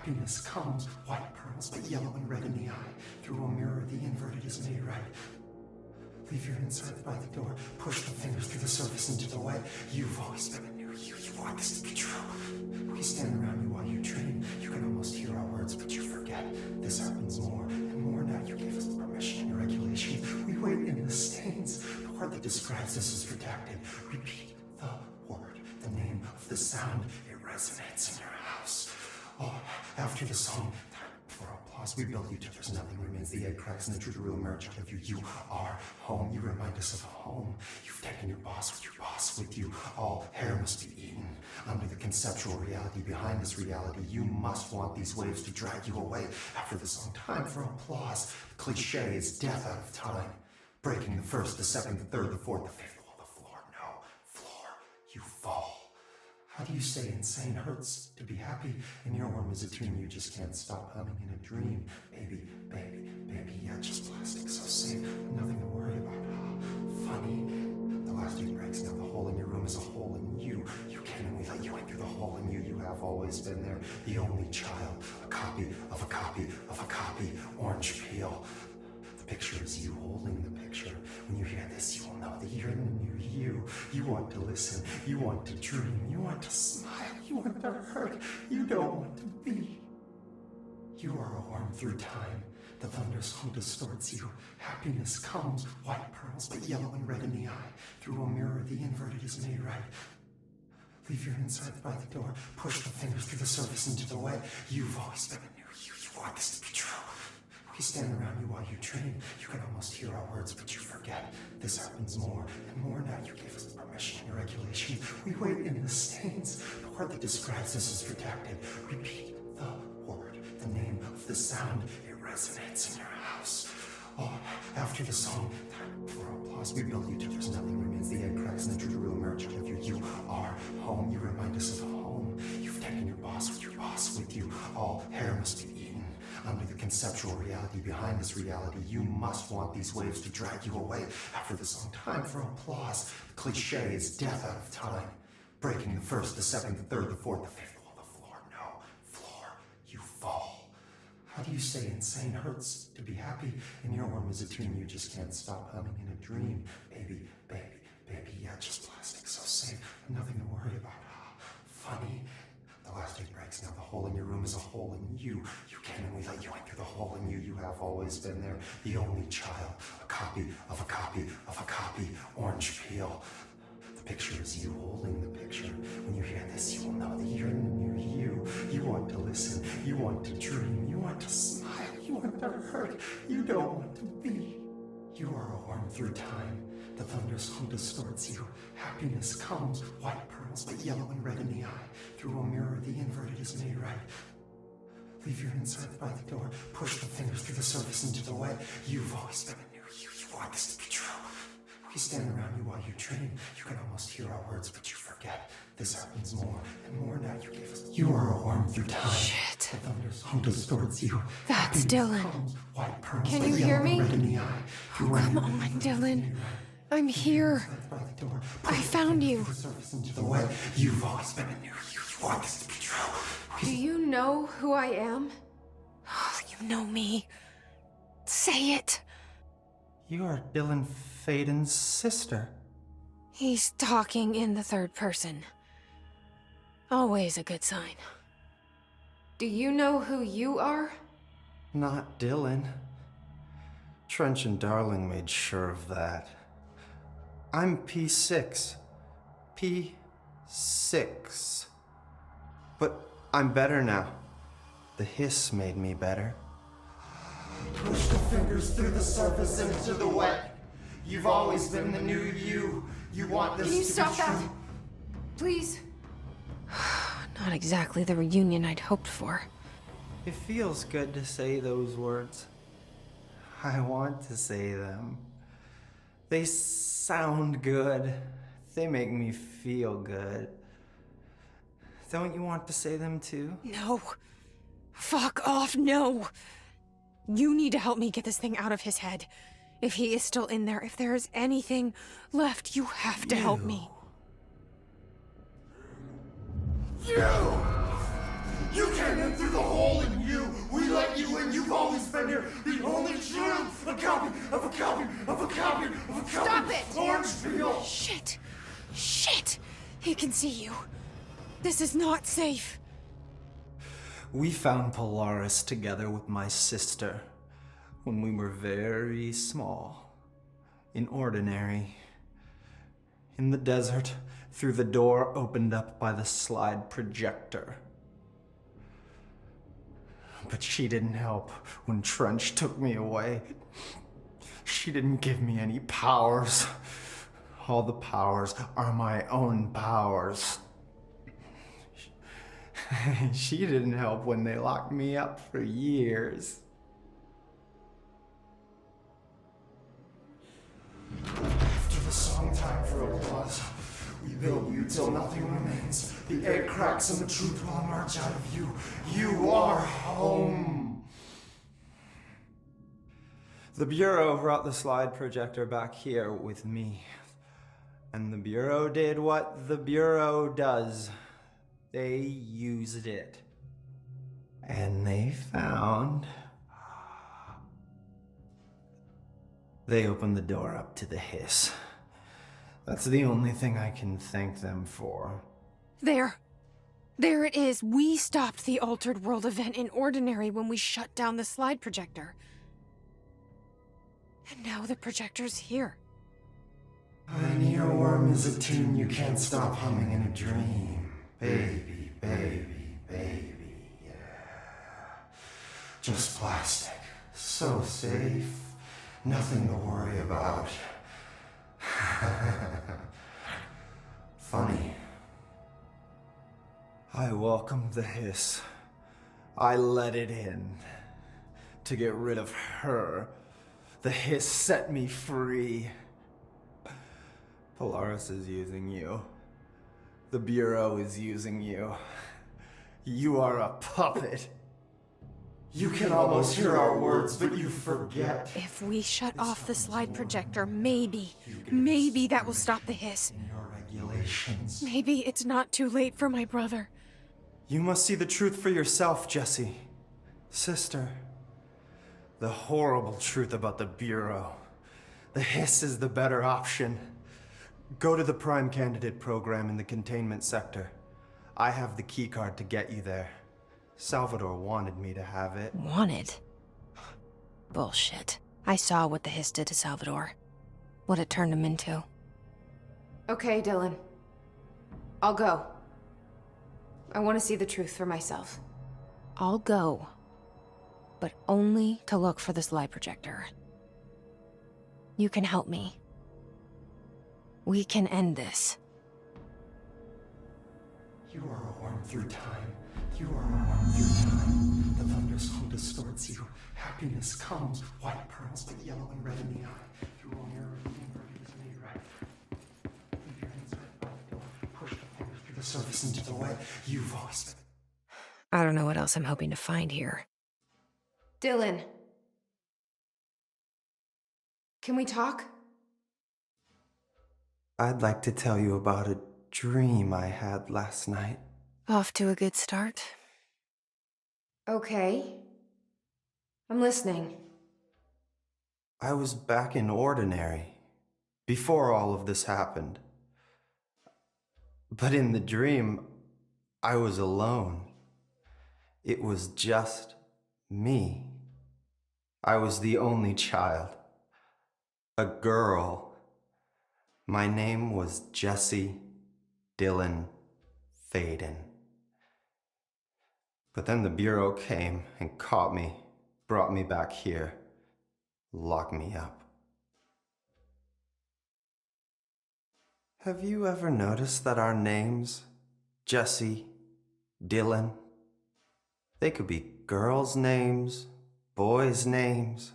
Happiness comes, white pearls, but yellow and red in the eye. Through a mirror, the inverted is made right. Leave your insides by the door. Push the fingers through the surface into the wet. You've always been a new you. You want this to be true. We stand around you while you dream. You can almost hear our words, but you forget. This happens more and more now. You gave us the permission and regulation. We wait in the stains. The word that describes this is redacted. Repeat the word, the name of the sound. It resonates in your house. Oh, after the song, for applause, we build you till there's nothing remains. The egg cracks and the truth will emerge out of you. You are home. You remind us of home. You've taken your boss with you. All hair must be eaten. Under the conceptual reality behind this reality, you must want these waves to drag you away. After the song, time for applause. The cliche is death out of time. Breaking the first, the second, the third, the fourth, the fifth. Well, the floor, no, floor, you fall. How do you say insane hurts to be happy? And your worm is a tune you just can't stop humming in a dream. Baby, baby, baby, yeah, just plastic, so safe, nothing to worry about. Funny, the last eight breaks now. The hole in your room is a hole in you. You can, and we let you in through the hole in you. You have always been there, the only child, a copy of a copy of a copy, orange peel. The picture is you holding the picture. When you hear this, you will know that you're in the new you. You want to listen, you want to dream, you want to smile, you want to hurt, you don't want to be. You are a worm through time. The thunder song distorts you. Happiness comes, white pearls, but yellow and red in the eye. Through a mirror, the inverted is made right. Leave your insides by the door. Push the fingers through the surface into the wet. You've always been a new you. You want this to be true. We stand around you while you dream. You can almost hear our words, but you forget. This happens more and more now. You gave us the permission and regulation. We wait in the stains. The word that describes this is redacted. Repeat the word, the name of the sound. It resonates in your house. Oh, after the song, time for applause. We build you till there's nothing remains. The egg cracks and the truth will emerge out of you. You are home. You remind us of home. You've taken your boss with you. All hair must be eaten. Under the conceptual reality behind this reality, you must want these waves to drag you away. After the song, time for applause. The cliche is death out of time. Breaking the first, the second, the third, the fourth, the fifth. Well, the floor, no, floor, you fall. How do you say insane hurts to be happy? And your worm is a tune you just can't stop humming in a dream. Baby, baby, baby, yeah, just plastic, so safe, nothing to worry about. Funny. The last eight breaks now. The hole in your room is a hole in you. You can, and we let you in through the hole in you. You have always been there, the only child, a copy of a copy of a copy, orange peel. The picture is you holding the picture. When you hear this, you will know that you're in the new you. You want to listen, you want to dream, you want to smile, you want to hurt, you don't want to be. You are a worm through time. The thunder song distorts you. Happiness comes, white pearls, but yellow and red in the eye. Through a mirror, the inverted is made right. Leave your insides by the door. Push the fingers through the surface into the wet. You've always been a new you. You want this to be true. We stand around you while you dream. You can almost hear our words, but you forget. This happens more and more now. You gave us. You are a worm through time. Shit. The thunder song distorts you. That's Dylan. Comes, white pearls, Can but you yellow hear me? and red in the eye. Oh, come on, Dylan. I'm here. I found you. You've always been a new you. You want this to be true. Do you know who I am? Oh, you know me. Say it. You are Dylan Faden's sister. He's talking in the third person. Always a good sign. Do you know who you are? Not Dylan. Trench and Darling made sure of that. I'm P6. P6. But I'm better now. The hiss made me better. Push the fingers through the surface into the wet. You've always been the new you. You want this Can you to stop be that? true. Please? Not exactly the reunion I'd hoped for. It feels good to say those words. I want to say them. They sound good. They make me feel good. Don't you want to say them too? No. Fuck off, no. You need to help me get this thing out of his head. If he is still in there, if there is anything left, you have to help me. You! You came in through the hole been here. The only truth. A copy of a copy of a copy of a copy. Stop it! Orange peel. Shit! Shit! He can see you. This is not safe. We found Polaris together with my sister when we were very small, in Ordinary, in the desert, through the door opened up by the slide projector. But she didn't help when Trench took me away. She didn't give me any powers. All the powers are my own powers. She didn't help when they locked me up for years. After the song time for applause, we build you till nothing remains. The egg cracks and the truth will emerge out of you. You are home. The Bureau brought the slide projector back here with me. And the Bureau did what the Bureau does. They used it. And they found... They opened the door up to the hiss. That's the only thing I can thank them for. There. There it is. We stopped the Altered World event in Ordinary when we shut down the slide projector. And now the projector's here. An earworm is a tune you can't stop humming in a dream. Baby, baby, baby, yeah. Just plastic. So safe. Nothing to worry about. Funny. I welcomed the hiss. I let it in. To get rid of her. The hiss set me free. Polaris is using you. The Bureau is using you. You are a puppet. You can almost hear our words, but you forget. If we shut off the slide projector, maybe that will stop the hiss. In your regulations. Maybe it's not too late for my brother. You must see the truth for yourself, Jessie. Sister. The horrible truth about the Bureau. The hiss is the better option. Go to the Prime Candidate program in the containment sector. I have the keycard to get you there. Salvador wanted me to have it. Wanted? Bullshit. I saw what the hiss did to Salvador. What it turned him into. Okay, Dylan. I'll go. I want to see the truth for myself. I'll go. But only to look for the slide projector. You can help me. We can end this. You are a worm through time. You are a worm through time. The thunderstorm distorts you. Happiness comes. White pearls, but yellow and red in the eye. Through a mirror, the inverted is made right. Leave your inside by the door. Push the fingers through the surface into the way. You've always been. I don't know what else I'm hoping to find here. Dylan. Can we talk? I'd like to tell you about a dream I had last night. Off to a good start. Okay. I'm listening. I was back in Ordinary, before all of this happened. But in the dream, I was alone. It was just me. I was the only child. A girl. My name was Jesse Dylan Faden. But then the Bureau came and caught me, brought me back here, locked me up. Have you ever noticed that our names, Jesse, Dylan, they could be girls' names, boys' names,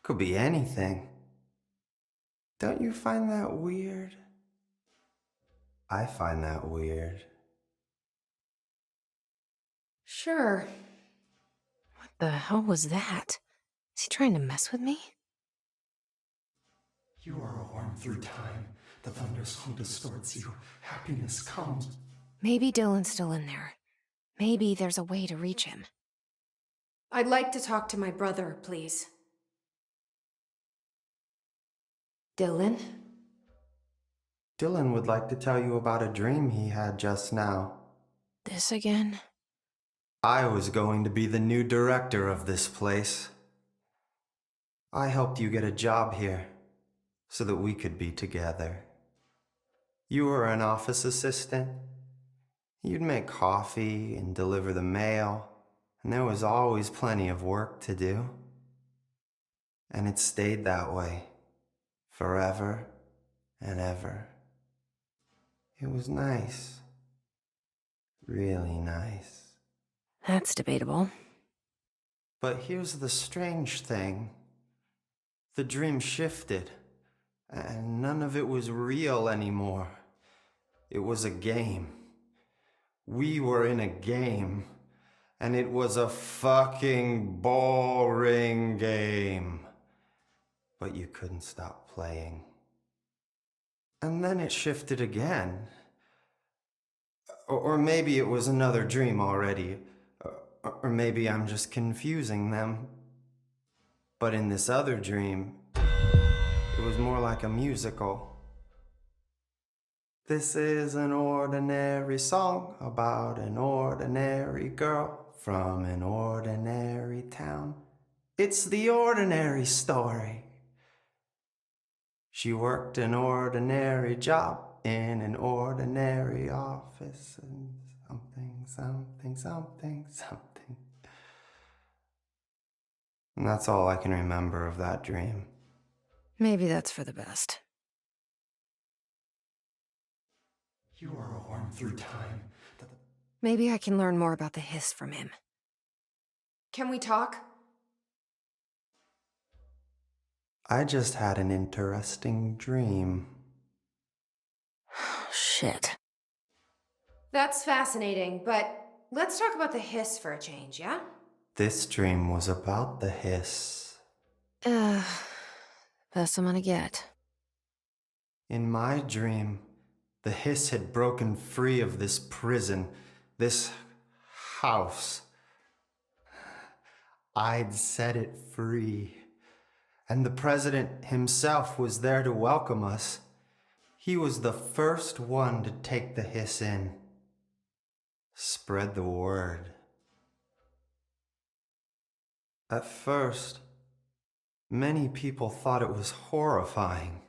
could be anything. Don't you find that weird? I find that weird. Sure. What the hell was that? Is he trying to mess with me? You are a worm through time. The thunderstorm distorts you. Happiness comes. Maybe Dylan's still in there. Maybe there's a way to reach him. I'd like to talk to my brother, please. Dylan? Dylan would like to tell you about a dream he had just now. This again? I was going to be the new director of this place. I helped you get a job here so that we could be together. You were an office assistant. You'd make coffee and deliver the mail, and there was always plenty of work to do. And it stayed that way, forever and ever. It was nice. Really nice. That's debatable. But here's the strange thing. The dream shifted, and none of it was real anymore. It was a game. We were in a game, and it was a fucking boring game. But you couldn't stop playing. And then it shifted again. Or maybe it was another dream already. Or maybe I'm just confusing them. But in this other dream, it was more like a musical. This is an ordinary song about an ordinary girl from an ordinary town. It's the ordinary story. She worked an ordinary job in an ordinary office and something. And that's all I can remember of that dream. Maybe that's for the best. You are a worm through time. Maybe I can learn more about the hiss from him. Can we talk? I just had an interesting dream. Shit. That's fascinating, but let's talk about the hiss for a change, yeah? This dream was about the hiss. Best I'm gonna get. In my dream, the hiss had broken free of this prison, this house. I'd set it free. And the president himself was there to welcome us. He was the first one to take the hiss in. Spread the word. At first, many people thought it was horrifying.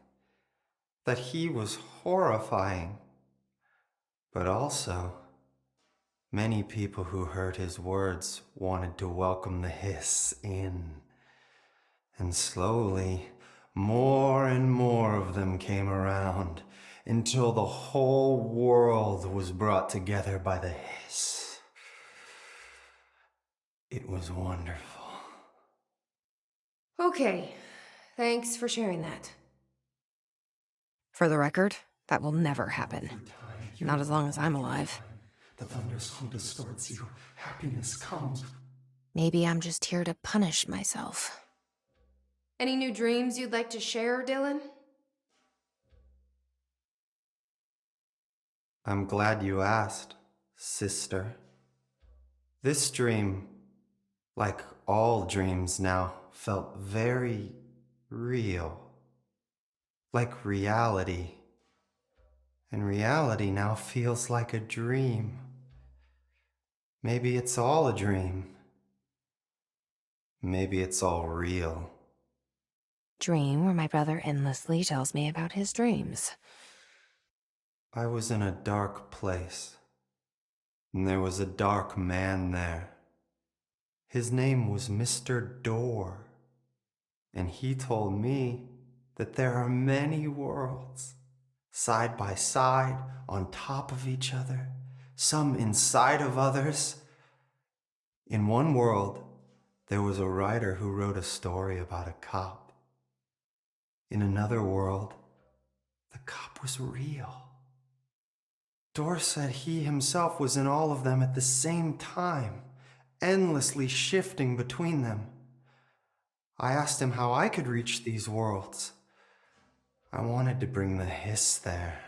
That he was horrifying. But also, many people who heard his words wanted to welcome the hiss in. And slowly, more and more of them came around until the whole world was brought together by the hiss. It was wonderful. Okay, thanks for sharing that. For the record, that will never happen. Through time, you Not as long as I'm alive. The thunderstorm distorts you. Happiness comes. Maybe I'm just here to punish myself. Any new dreams you'd like to share, Dylan? I'm glad you asked, sister. This dream, like all dreams now, felt very real. Like reality. And reality now feels like a dream. Maybe it's all a dream. Maybe it's all real. Dream where my brother endlessly tells me about his dreams. I was in a dark place, and there was a dark man there. His name was Mr. Door, and he told me that there are many worlds, side by side, on top of each other, some inside of others. In one world, there was a writer who wrote a story about a cop. In another world, the cop was real. Door said he himself was in all of them at the same time, endlessly shifting between them. I asked him how I could reach these worlds. I wanted to bring the hiss there.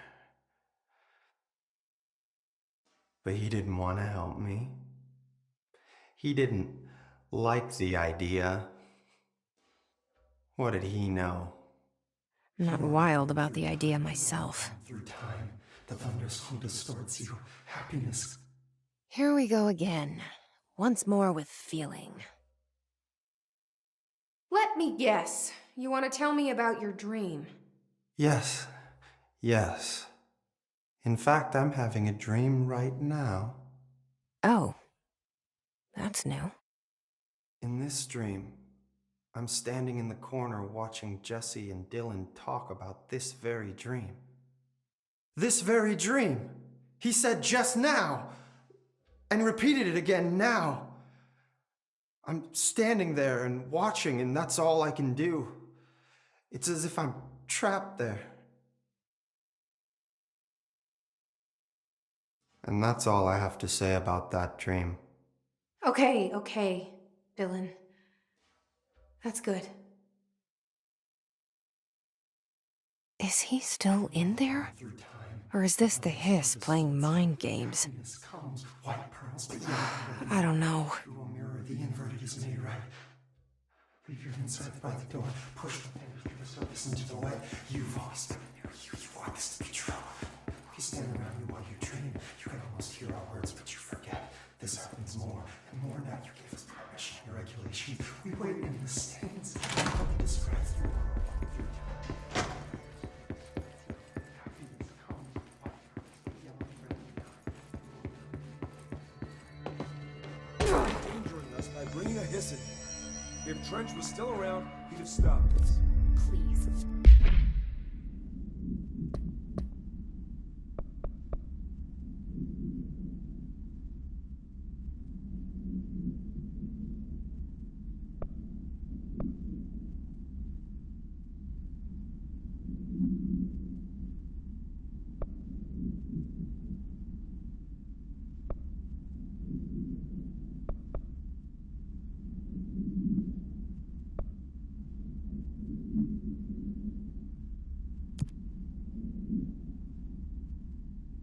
But he didn't want to help me. He didn't liked the idea. What did he know? I'm not wild about the idea myself. Through time, the thunderstorm distorts you. Happiness. Here we go again. Once more with feeling. Let me guess. You want to tell me about your dream? Yes. In fact, I'm having a dream right now. Oh. That's new. In this dream, I'm standing in the corner watching Jesse and Dylan talk about this very dream. This very dream! He said just now! And repeated it again now! I'm standing there and watching, and that's all I can do. It's as if I'm trapped there. And that's all I have to say about that dream. Okay, Dylan. That's good. Is he still in there? Through time, Or is this the hiss playing mind games? happiness comes. White pearls, but yellow. I don't know. Through a mirror, the inverted is made right. Leave your insides by the door. Push the fingers through the surface into the way. You've always been near you. You want this to be true. We stand around you while you dream. You can almost hear our words, but you forget. This happens more and more now. You gave us permission and regulation. We wait in the stands. How they describe your world through time. Happiness comes. White pearls, but yellow and red. Injuring us by bringing a hiss in. If Trench was still around, he'd have stopped us. Please.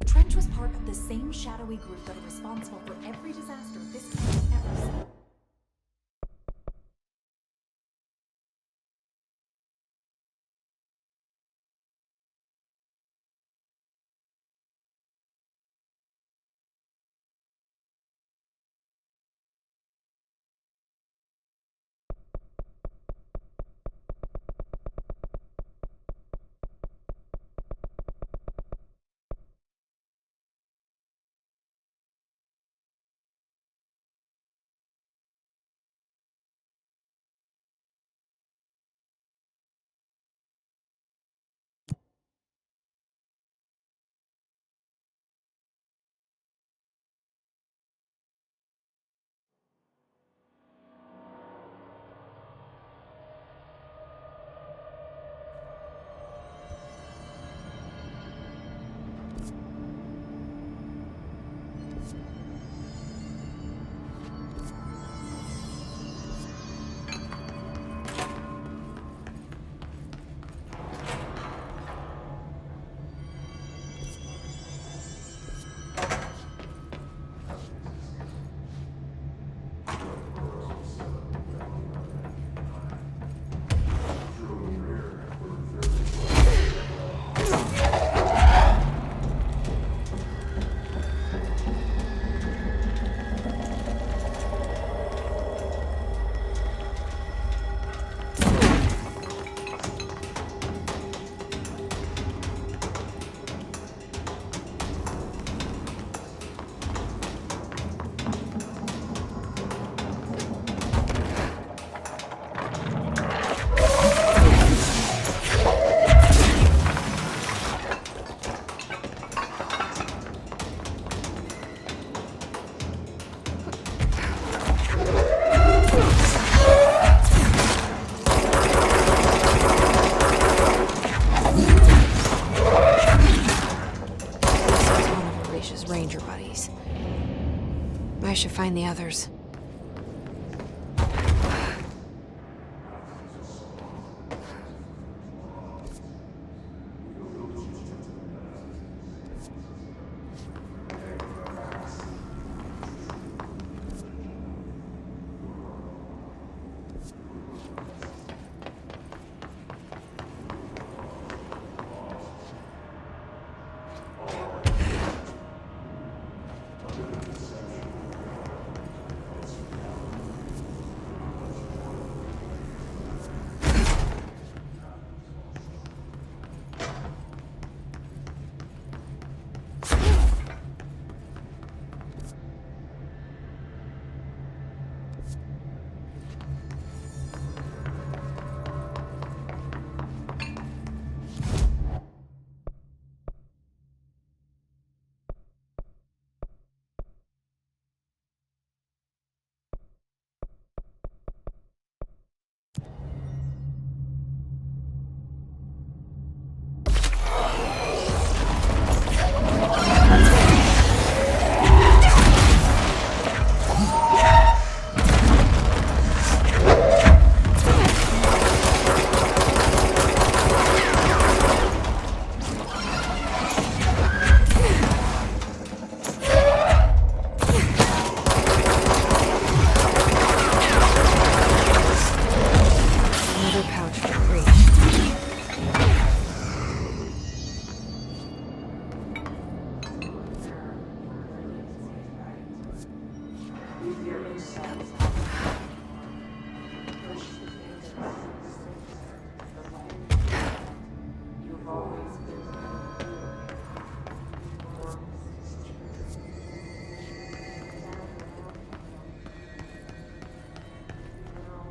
Trench was part of the same shadowy group that are responsible for every disaster this town ever seen. Ranger buddies. I should find the others.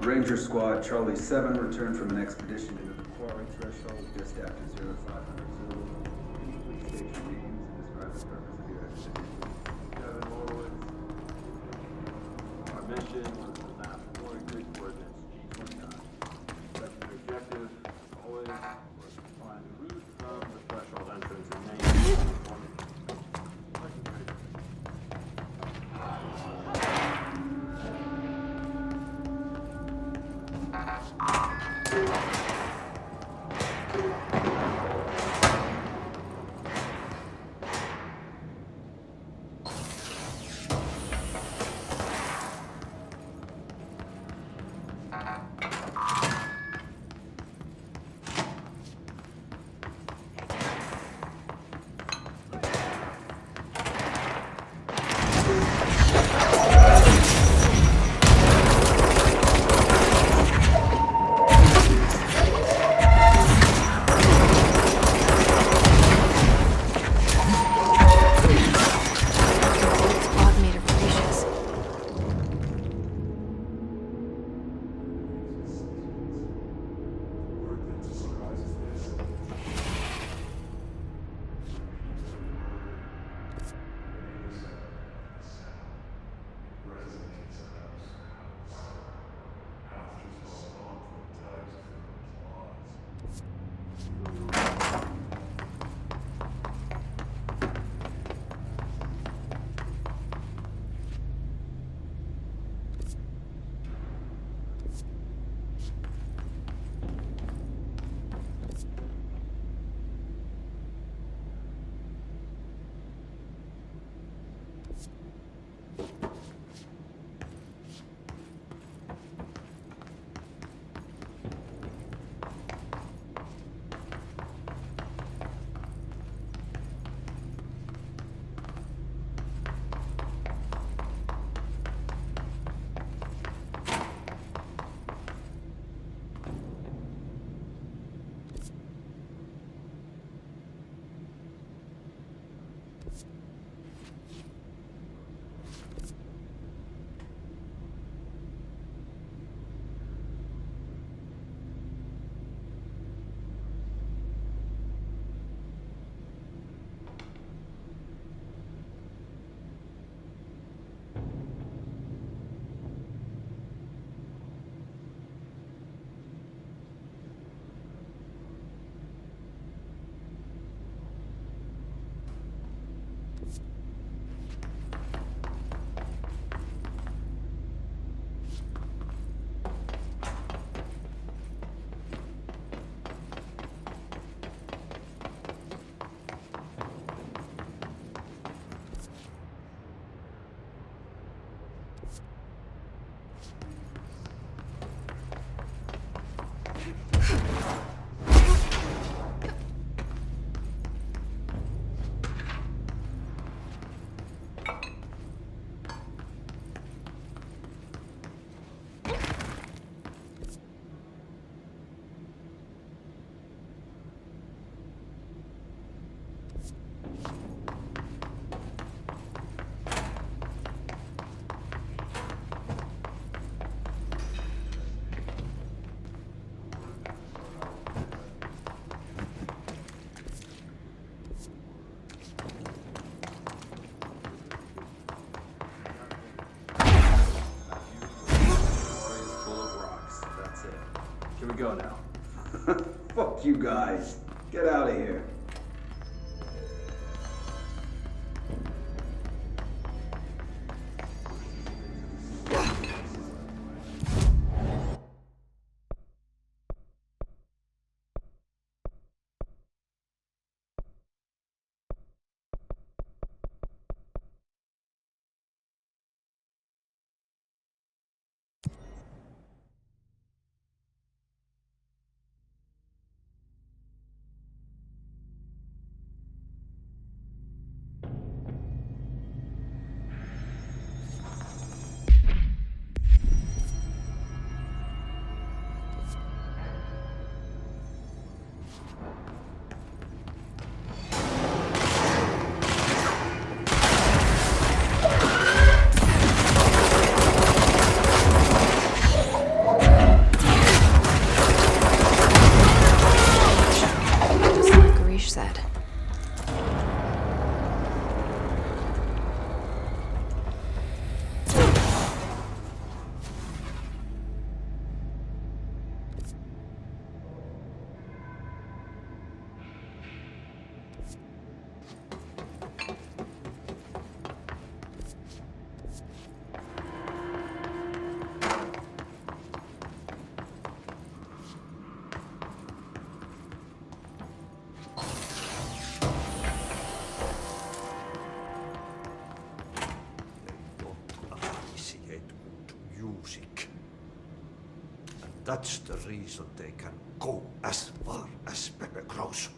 Ranger Squad, Charlie 7 returned from an expedition into the quarry threshold just after 0500 Zulu. Complete station readings and describe the purpose of your expedition. Kevin Horowitz. Our mission was to map quarry grid coordinates G29. Secondary objective, as always, was to find the route from the threshold entrance in Maine. Can we go now? Fuck you guys. Get out of here. music. And that's the reason they can go as far as Pepe grows.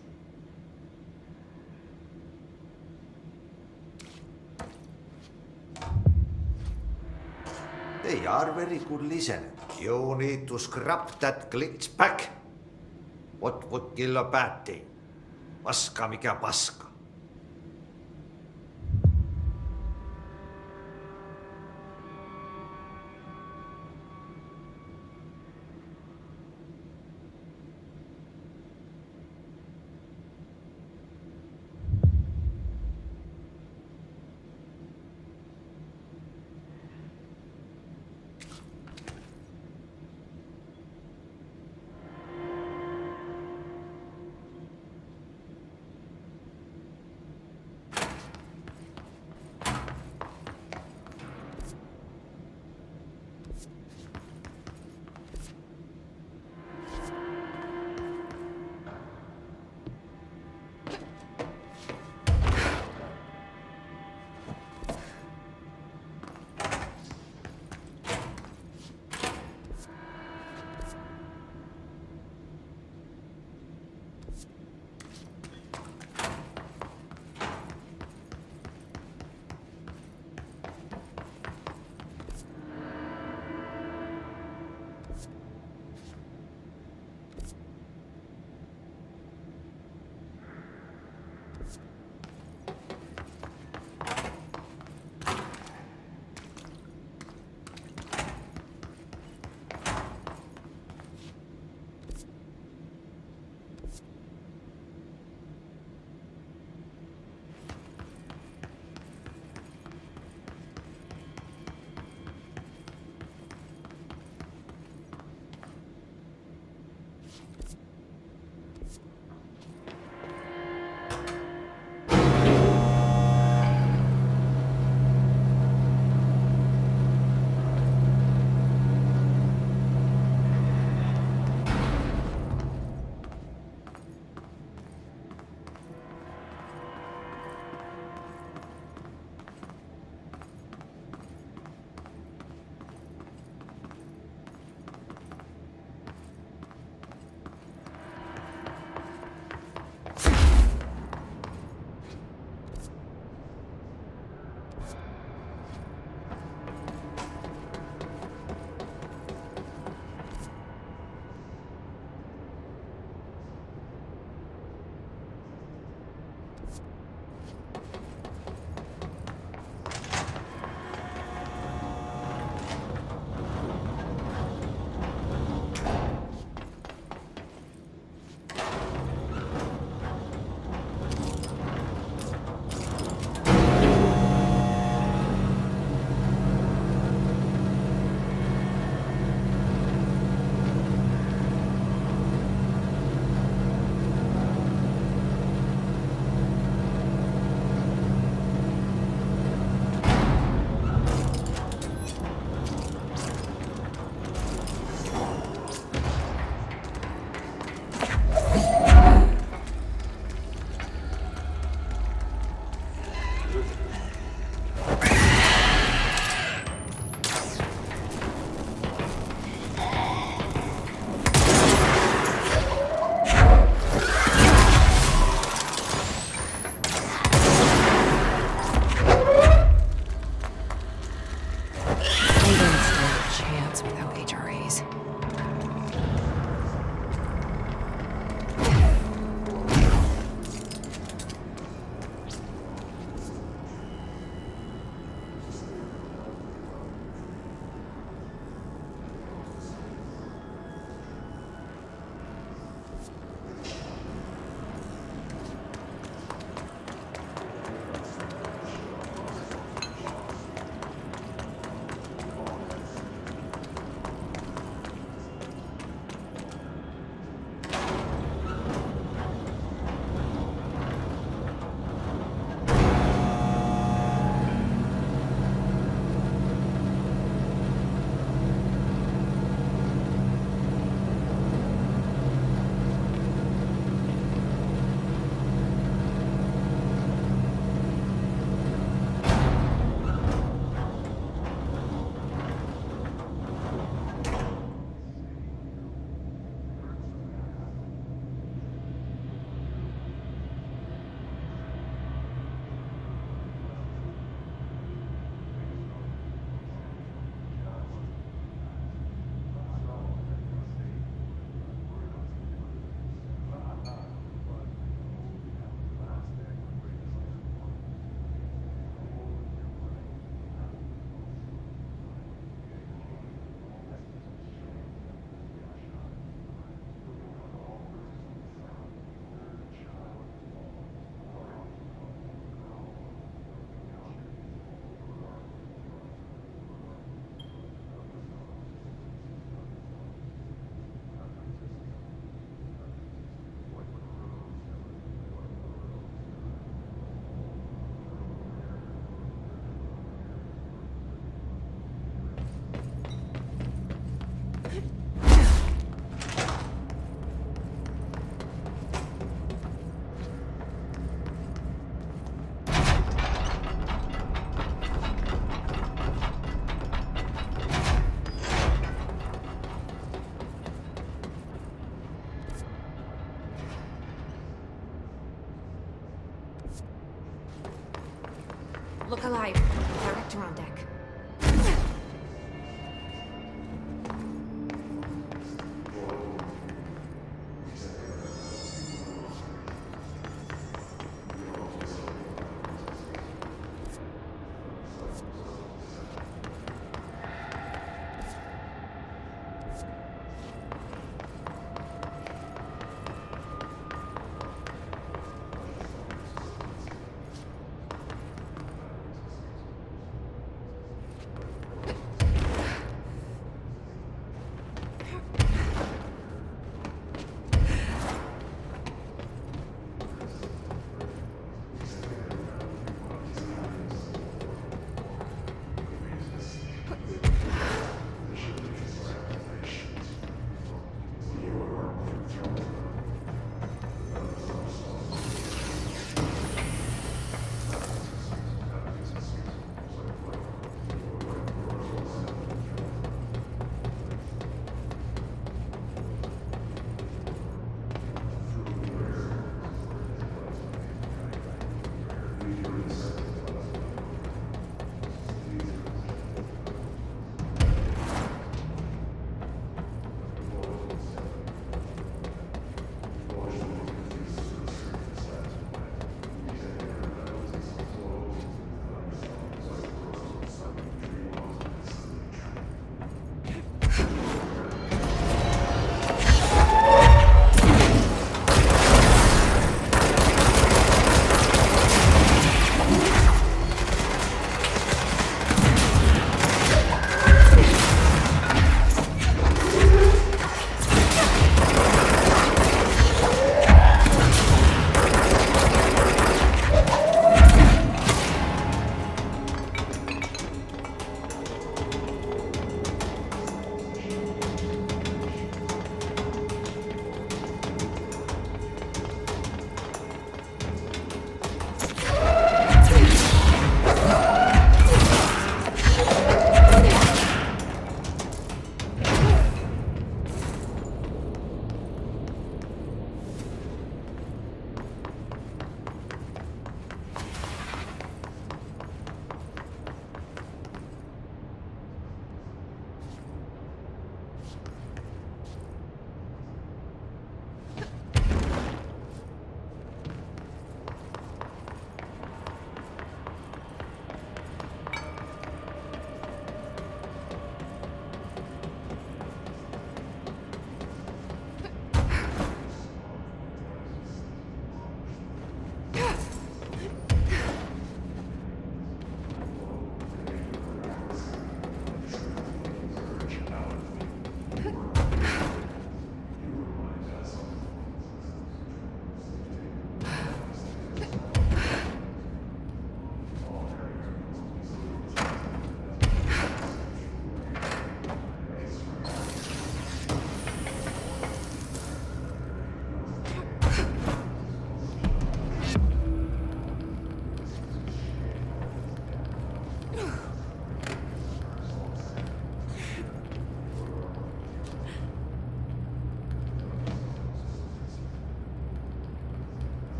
They are very good listening. You need to scrap that glitch back. What would kill a bad day? Paska mikä paska. Look alive. Director on deck.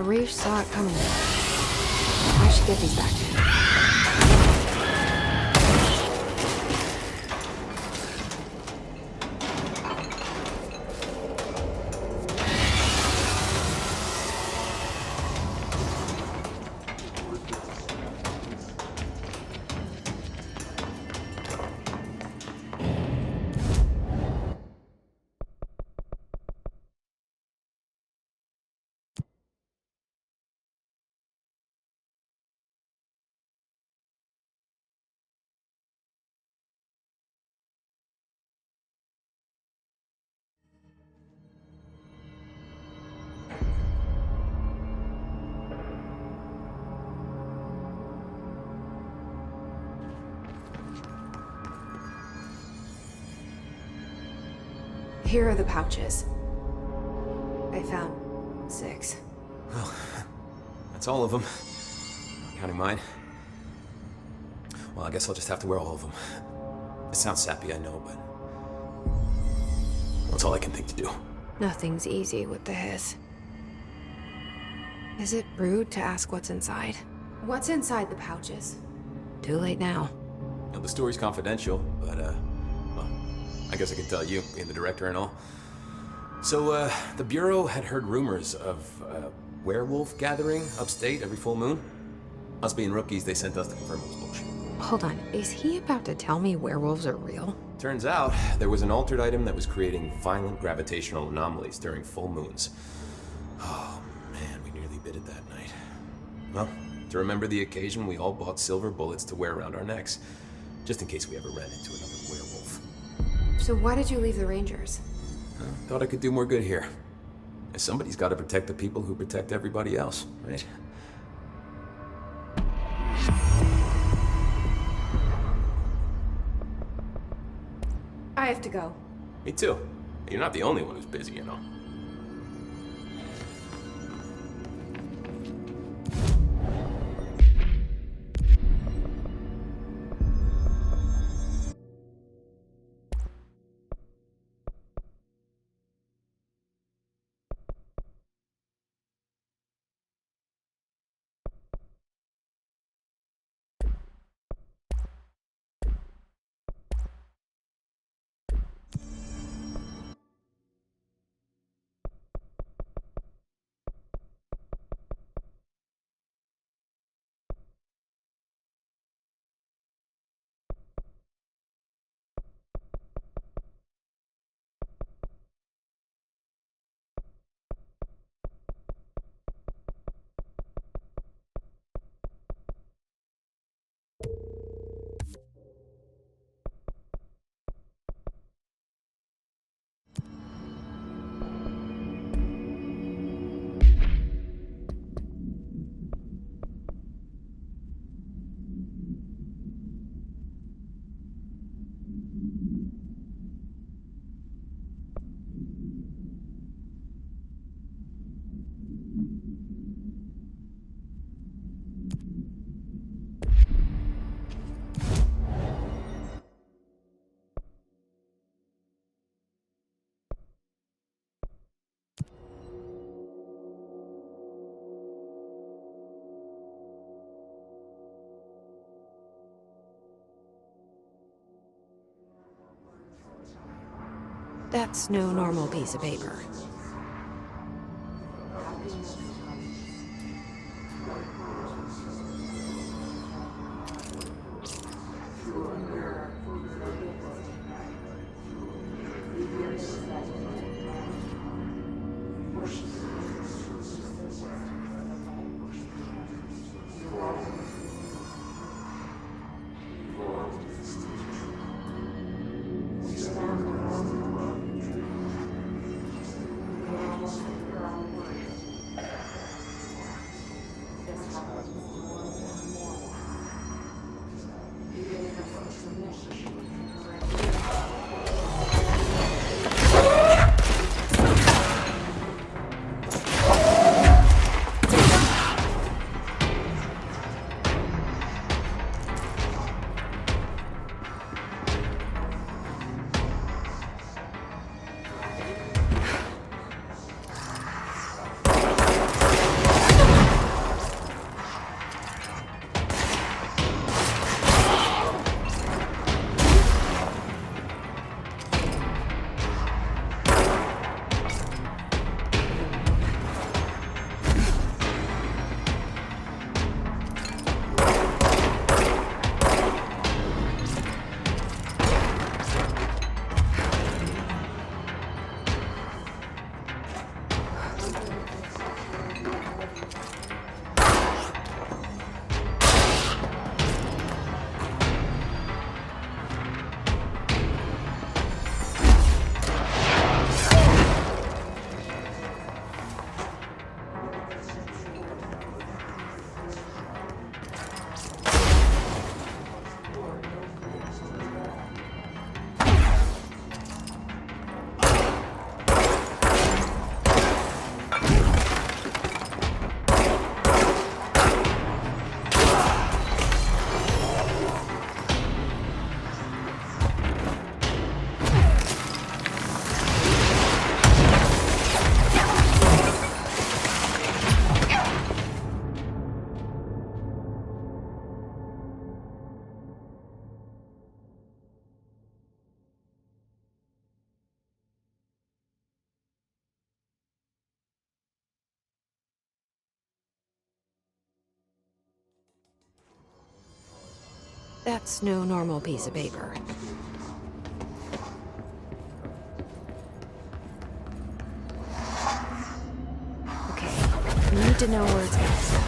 Reef saw it coming. I should get these back. Here are the pouches. I found 6. Well, that's all of them. Not counting mine. Well, I guess I'll just have to wear all of them. It sounds sappy, I know, but that's all I can think to do. Nothing's easy with the hiss. Is it rude to ask what's inside? What's inside the pouches? Too late now. Now, the story's confidential, but, well, I guess I can tell you, being the director and all. So, the Bureau had heard rumors of a werewolf gathering upstate every full moon. Us being rookies, they sent us to confirm it was bullshit. Hold on, is he about to tell me werewolves are real? Turns out, there was an altered item that was creating violent gravitational anomalies during full moons. Oh, man, we nearly bit it that night. Well, to remember the occasion, we all bought silver bullets to wear around our necks, just in case we ever ran into another werewolf. So why did you leave the Rangers? Thought I could do more good here. Somebody's got to protect the people who protect everybody else, right? have to go. Me too. You're not the only one who's busy, you know. That's no normal piece of paper. That's no normal piece of paper. Okay, need to know where it's at.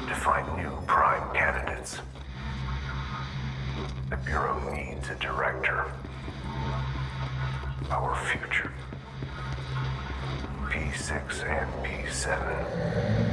To find new prime candidates. The Bureau needs a director. Our future. P6 and P7